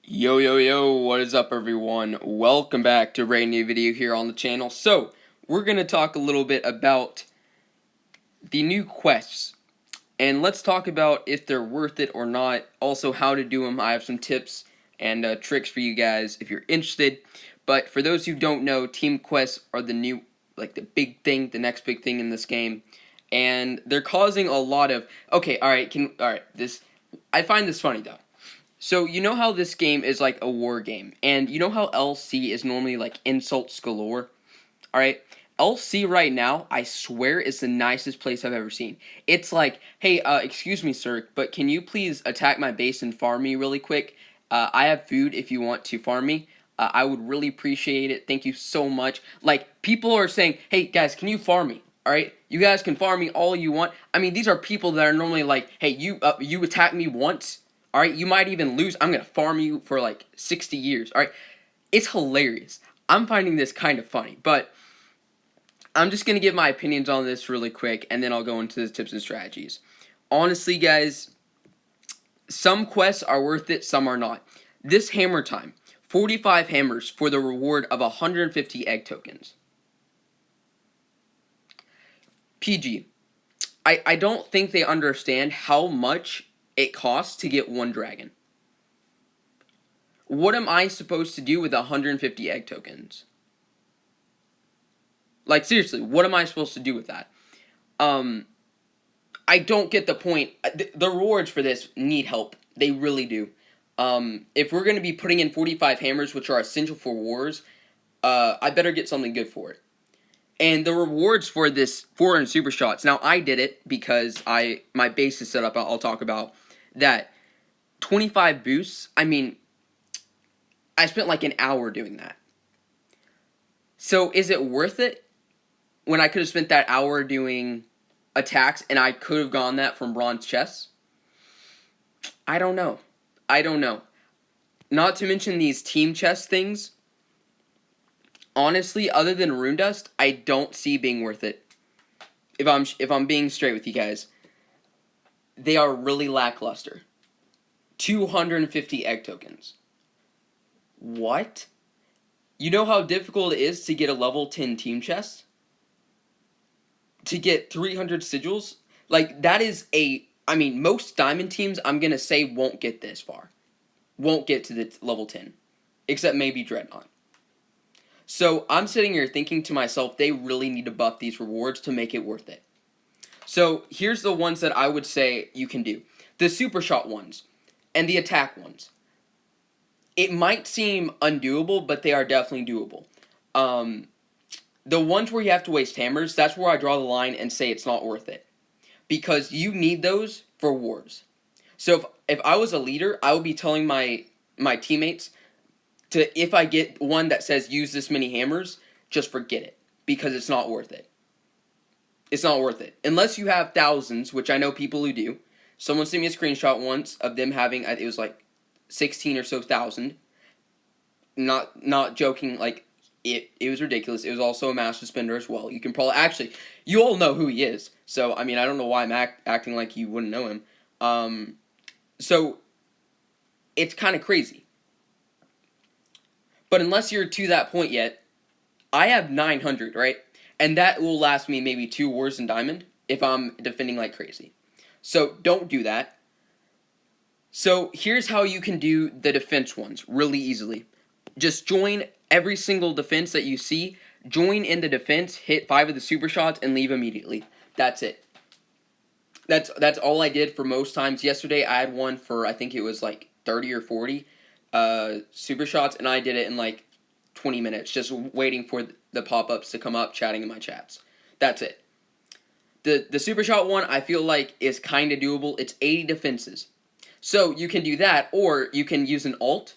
Yo, yo, yo, what is up, everyone? Welcome back to a brand new video here on the channel. So, we're going to talk a little bit about the new quests. And let's talk about if they're worth it or not. Also, how to do them. I have some tips and tricks for you guys if you're interested. But for those who don't know, team quests are the new, the big thing, the next big thing in this game. And they're causing a lot of... Okay, alright, I find this funny, though. So, you know how this game is like a war game, and you know how LC is normally like insults galore? Alright? LC right now, I swear, is the nicest place I've ever seen. It's like, hey, excuse me, sir, but can you please attack my base and farm me really quick? I have food if you want to farm me. I would really appreciate it. Thank you so much. Like, people are saying, hey, guys, can you farm me? Alright? You guys can farm me all you want. I mean, these are people that are normally like, hey, you attack me once. Alright, you might even lose. I'm gonna farm you for like 60 years. Alright, it's hilarious. I'm finding this kind of funny, but I'm just gonna give my opinions on this really quick, and then I'll go into the tips and strategies. Honestly, guys, some quests are worth it, some are not. This hammer time, 45 hammers for the reward of 150 egg tokens. PG. I don't think they understand how much it costs to get one dragon. What am I supposed to do with 150 egg tokens? Like, seriously, what am I supposed to do with that? I don't get the point. The rewards for this need help. They really do. If we're going to be putting in 45 hammers, which are essential for wars, I better get something good for it. And the rewards for this 400 super shots. Now, I did it because my base is set up. I'll talk about that. 25 boosts. I mean, I spent like an hour doing that. So, is it worth it when I could have spent that hour doing attacks and I could have gone that from bronze chests? I don't know. I don't know. Not to mention these team chest things. Honestly, other than rune dust, I don't see being worth it. If I'm being straight with you guys, they are really lackluster. 250 egg tokens. What? You know how difficult it is to get a level 10 team chest? To get 300 sigils? Like, that is I mean, most diamond teams, I'm gonna say, won't get this far. Won't get to the level 10. Except maybe Dreadnought. So, I'm sitting here thinking to myself, they really need to buff these rewards to make it worth it. So, here's the ones that I would say you can do. The super shot ones. And the attack ones. It might seem undoable, but they are definitely doable. The ones where you have to waste hammers, that's where I draw the line and say it's not worth it. Because you need those for wars. So if I was a leader, I would be telling my teammates to, if I get one that says use this many hammers, just forget it. Because it's not worth it. It's not worth it. Unless you have thousands, which I know people who do. Someone sent me a screenshot once of them having, it was like 16 or so thousand. Not joking, like, it was ridiculous. It was also a master spender as well. You can probably, actually, you all know who he is. So, I mean, I don't know why I'm acting like you wouldn't know him. So, it's kind of crazy. But unless you're to that point yet, I have 900, right? And that will last me maybe 2 wars in diamond if I'm defending like crazy. So, don't do that. So, here's how you can do the defense ones really easily. Just join every single defense that you see. Join in the defense, hit 5 of the super shots, and leave immediately. That's it. That's all I did for most times. Yesterday, I had one for, I think it was like 30 or 40 super shots, and I did it in like 20 minutes, just waiting for the pop-ups to come up, chatting in my chats. That's it. The super shot one, I feel like, is kind of doable. It's 80 defenses. So, you can do that, or you can use an ult,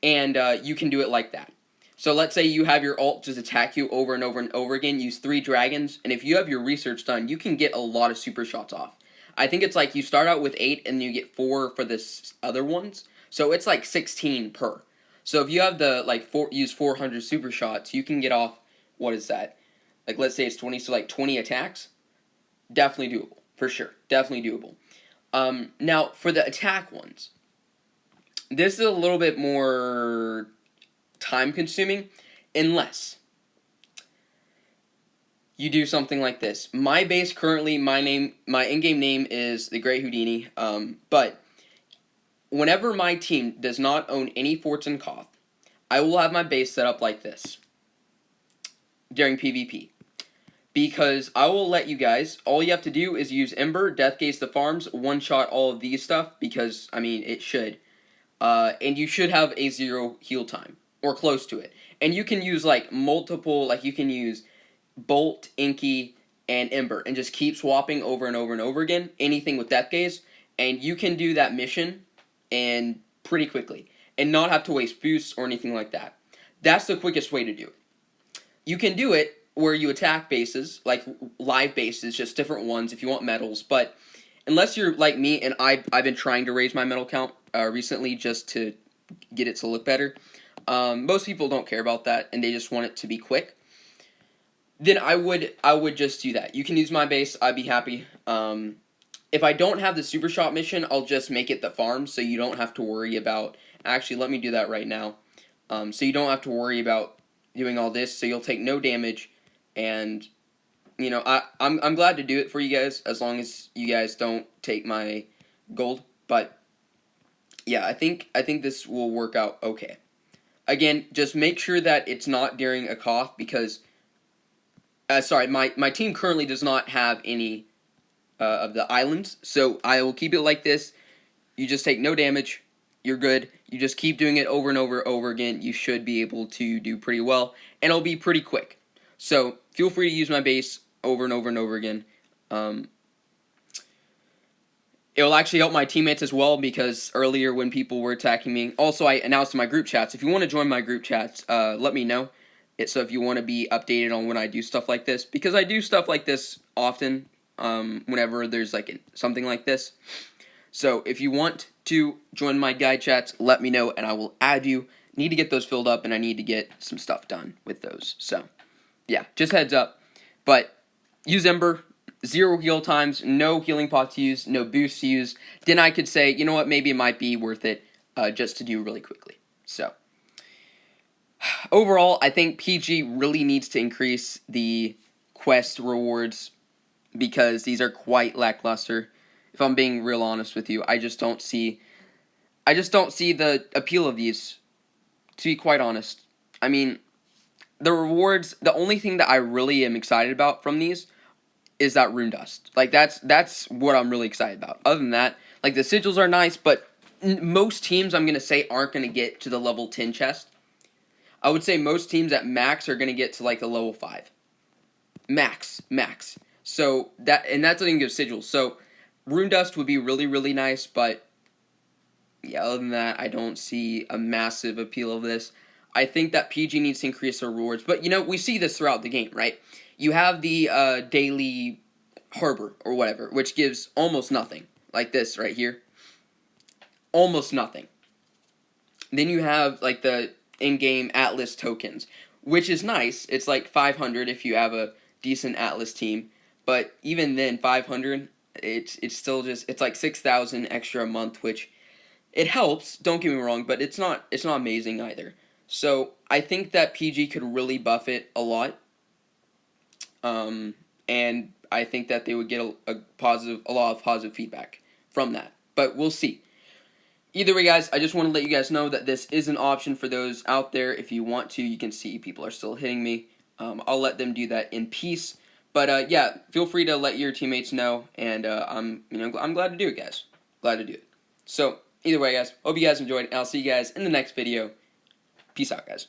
and you can do it like that. So let's say you have your ult just attack you over and over and over again, use 3 dragons, and if you have your research done, you can get a lot of super shots off. I think it's like you start out with 8 and you get 4 for this other ones, so it's like 16 per. So if you have the, use 400 super shots, you can get off, what is that? Like, let's say it's 20, so like 20 attacks? Definitely doable, for sure. Definitely doable. Now, for the attack ones, this is a little bit more time consuming unless you do something like this. My base currently, my in-game name is the Great Houdini, but whenever my team does not own any forts in Koth, I will have my base set up like this during PvP. Because I will let you guys, all you have to do is use Ember, Deathgaze the farms, one-shot all of these stuff, because, I mean, it should. And you should have a 0 heal time, or close to it. And you can use, like, multiple, like, you can use Bolt, Inky, and Ember, and just keep swapping over and over and over again, anything with Deathgaze, and you can do that mission and pretty quickly, and not have to waste boosts or anything like that. That's the quickest way to do it. You can do it where you attack bases, like live bases, just different ones if you want medals, but unless you're like me, and I've been trying to raise my medal count recently just to get it to look better, most people don't care about that, and they just want it to be quick, then I would just do that. You can use my base, I'd be happy. If I don't have the Super Shot mission, I'll just make it the farm, so you don't have to worry about, actually, let me do that right now, so you don't have to worry about doing all this, so you'll take no damage. And, you know, I'm glad to do it for you guys, as long as you guys don't take my gold. But, yeah, I think this will work out okay. Again, just make sure that it's not during a Koth, because, sorry, my team currently does not have any of the islands. So I will keep it like this. You just take no damage. You're good. You just keep doing it over and over again. You should be able to do pretty well. And it'll be pretty quick. So, feel free to use my base over and over again. It'll actually help my teammates as well, because earlier when people were attacking me, also I announced in my group chats, if you want to join my group chats, let me know. So if you want to be updated on when I do stuff like this, because I do stuff like this often, whenever there's like something like this. So if you want to join my guide chats, let me know and I will add you. Need to get those filled up, and I need to get some stuff done with those, so. Yeah, just heads up. But use Ember, 0 heal times, no healing pot to use, no boost to use. Then I could say, you know what, maybe it might be worth it just to do really quickly. So, overall, I think PG really needs to increase the quest rewards, because these are quite lackluster. If I'm being real honest with you, I just don't see the appeal of these, to be quite honest. I mean, the rewards, the only thing that I really am excited about from these is that rune dust. Like, that's what I'm really excited about. Other than that, like, the sigils are nice, but most teams, I'm going to say, aren't going to get to the level 10 chest. I would say most teams at max are going to get to, like, the level 5. Max. So, that's not even give sigils. So, rune dust would be really, really nice, but, yeah, other than that, I don't see a massive appeal of this. I think that PG needs to increase their rewards. But, you know, we see this throughout the game, right? You have the daily harbor or whatever, which gives almost nothing. Like this right here. Almost nothing. Then you have, like, the in-game Atlas tokens, which is nice. It's like 500 if you have a decent Atlas team. But even then, 500, it's still just, it's like 6,000 extra a month, which it helps, don't get me wrong, but it's not amazing either. So, I think that PG could really buff it a lot, and I think that they would get a lot of positive feedback from that, but we'll see. Either way, guys, I just want to let you guys know that this is an option for those out there. If you want to, you can see people are still hitting me. I'll let them do that in peace, but yeah, feel free to let your teammates know, and I'm glad to do it, guys. Glad to do it. So, either way, guys, hope you guys enjoyed, and I'll see you guys in the next video. Peace out, guys.